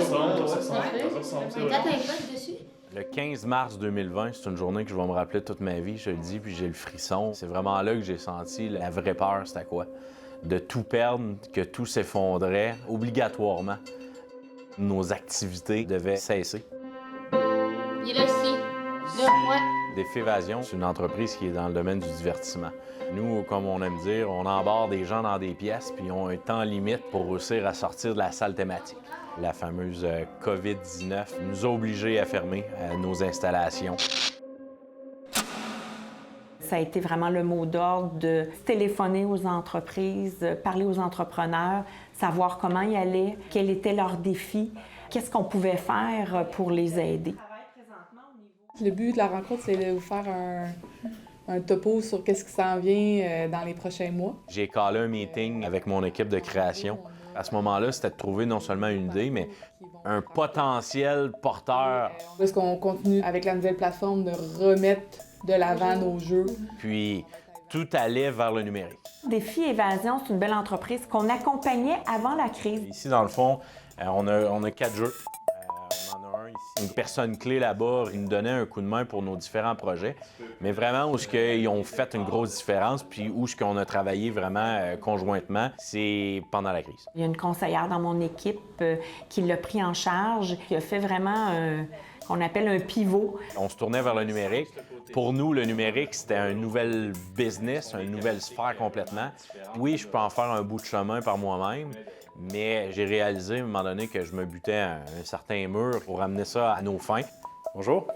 c'est vrai. Dessus? Le 15 mars 2020, c'est une journée que je vais me rappeler toute ma vie, je le dis, puis j'ai le frisson. C'est vraiment là que j'ai senti la vraie peur, c'était quoi? De tout perdre, que tout s'effondrait obligatoirement. Nos activités devaient cesser. Il est là aussi. Là, ouais. Défi Évasion, c'est une entreprise qui est dans le domaine du divertissement. Nous, comme on aime dire, on embarque des gens dans des pièces puis ils ont un temps limite pour réussir à sortir de la salle thématique. La fameuse COVID-19 nous a obligés à fermer nos installations. Ça a été vraiment le mot d'ordre de téléphoner aux entreprises, parler aux entrepreneurs, savoir comment ils allaient, quels étaient leurs défis, qu'est-ce qu'on pouvait faire pour les aider. Le but de la rencontre, c'est de vous faire un topo sur qu'est-ce qui s'en vient dans les prochains mois. J'ai callé un meeting avec mon équipe de création. À ce moment-là, c'était de trouver non seulement une idée, mais un potentiel porteur. Est-ce qu'on continue avec la nouvelle plateforme de remettre de l'avant nos jeux? Puis, tout allait vers le numérique. Défi Évasion, c'est une belle entreprise qu'on accompagnait avant la crise. Ici, dans le fond, on a 4 jeux. On en a un ici. Une personne clé là-bas, il nous donnait un coup de main pour nos différents projets. Mais vraiment, où ils ont fait une grosse différence, puis où ce qu'on a travaillé vraiment conjointement, c'est pendant la crise. Il y a une conseillère dans mon équipe qui l'a pris en charge, qui a fait vraiment qu'on appelle un pivot. On se tournait vers le numérique. Pour nous, le numérique, c'était un nouvel business, une nouvelle sphère complètement. Oui, je peux en faire un bout de chemin par moi-même, mais j'ai réalisé à un moment donné que je me butais à un certain mur pour amener ça à nos fins. Bonjour.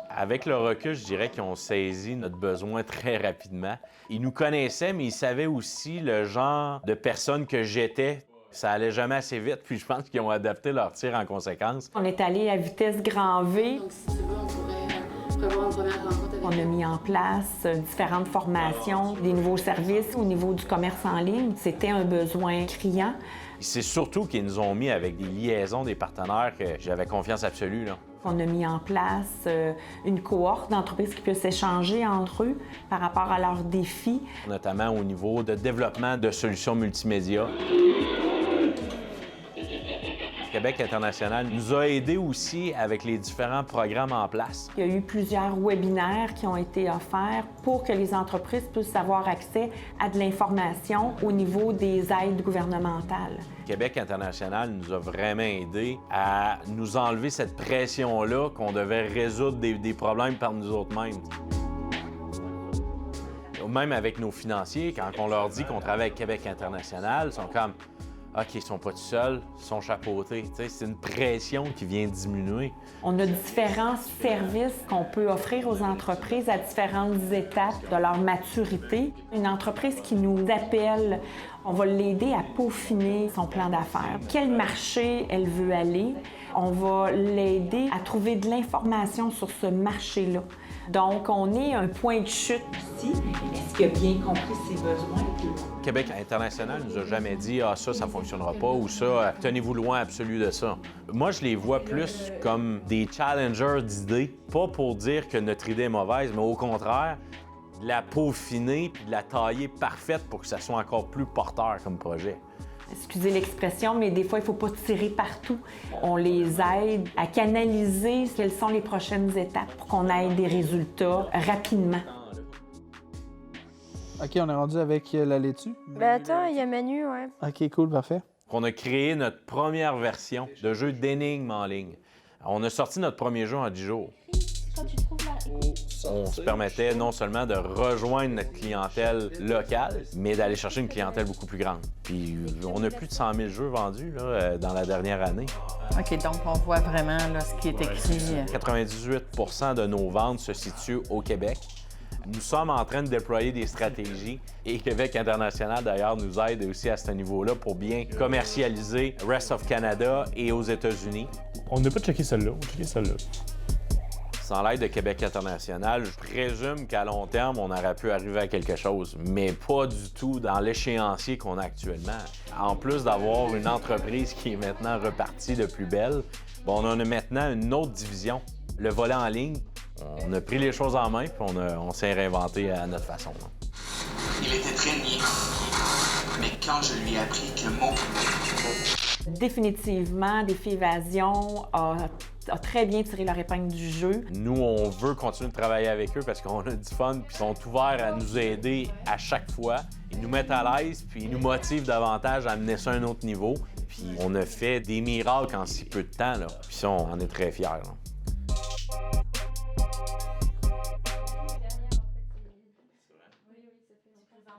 Avec le recul, je dirais qu'ils ont saisi notre besoin très rapidement. Ils nous connaissaient, mais ils savaient aussi le genre de personne que j'étais. Ça allait jamais assez vite, puis je pense qu'ils ont adapté leur tir en conséquence. On est allé à vitesse grand V. Donc, si tu veux, on pourrait prévoir une première rencontre avec On a mis en place différentes formations, des nouveaux services au niveau du commerce en ligne. C'était un besoin criant. C'est surtout qu'ils nous ont mis avec des liaisons, des partenaires que j'avais confiance absolue, là. On a mis en place une cohorte d'entreprises qui peuvent s'échanger entre eux par rapport à leurs défis. Notamment au niveau de développement de solutions multimédia. Québec International nous a aidés aussi avec les différents programmes en place. Il y a eu plusieurs webinaires qui ont été offerts pour que les entreprises puissent avoir accès à de l'information au niveau des aides gouvernementales. Québec International nous a vraiment aidés à nous enlever cette pression-là qu'on devait résoudre des problèmes par nous autres mêmes. Même avec nos financiers, quand on leur dit qu'on travaille avec Québec International, ils sont comme OK, ils sont pas tout seuls, ils sont chapeautés. C'est une pression qui vient diminuer. On a différents services qu'on peut offrir aux entreprises à différentes étapes de leur maturité. Une entreprise qui nous appelle, on va l'aider à peaufiner son plan d'affaires. Quel marché elle veut aller? On va l'aider à trouver de l'information sur ce marché-là. Donc, on est un point de chute ici. Est-ce qu'il a bien compris ses besoins? Québec International nous a jamais dit « Ah, ça fonctionnera pas » ou « Ça, tenez-vous loin absolu de ça ». Moi, je les vois plus comme des challengers d'idées, pas pour dire que notre idée est mauvaise, mais au contraire, de la peaufiner puis de la tailler parfaite pour que ça soit encore plus porteur comme projet. Excusez l'expression, mais des fois, il ne faut pas tirer partout. On les aide à canaliser quelles sont les prochaines étapes pour qu'on ait des résultats rapidement. OK, on est rendu avec la laitue. Ben attends, il y a Manu, ouais. OK, cool, parfait. On a créé notre première version de jeu d'énigmes en ligne. On a sorti notre premier jeu en 10 jours. On se permettait non seulement de rejoindre notre clientèle locale, mais d'aller chercher une clientèle beaucoup plus grande. Puis on a plus de 100 000 jeux vendus là, dans la dernière année. OK, donc on voit vraiment là, ce qui est écrit. 98 % de nos ventes se situent au Québec. Nous sommes en train de déployer des stratégies et Québec International, d'ailleurs, nous aide aussi à ce niveau-là pour bien commercialiser Rest of Canada et aux États-Unis. On n'a pas checké celle-là, on a checké celle-là. Sans l'aide de Québec International, je présume qu'à long terme, on aurait pu arriver à quelque chose, mais pas du tout dans l'échéancier qu'on a actuellement. En plus d'avoir une entreprise qui est maintenant repartie de plus belle, bon, on a maintenant une autre division, le volet en ligne. On a pris les choses en main, puis on s'est réinventé à notre façon. Là. Il était très niais, mais quand je lui ai appris que mot Définitivement, Défi Évasion a très bien tiré leur épingle du jeu. Nous, on veut continuer de travailler avec eux parce qu'on a du fun, puis ils sont ouverts à nous aider à chaque fois. Ils nous mettent à l'aise, puis ils nous motivent davantage à amener ça à un autre niveau. Puis on a fait des miracles en si peu de temps, là. Puis ça, on en est très fiers, là.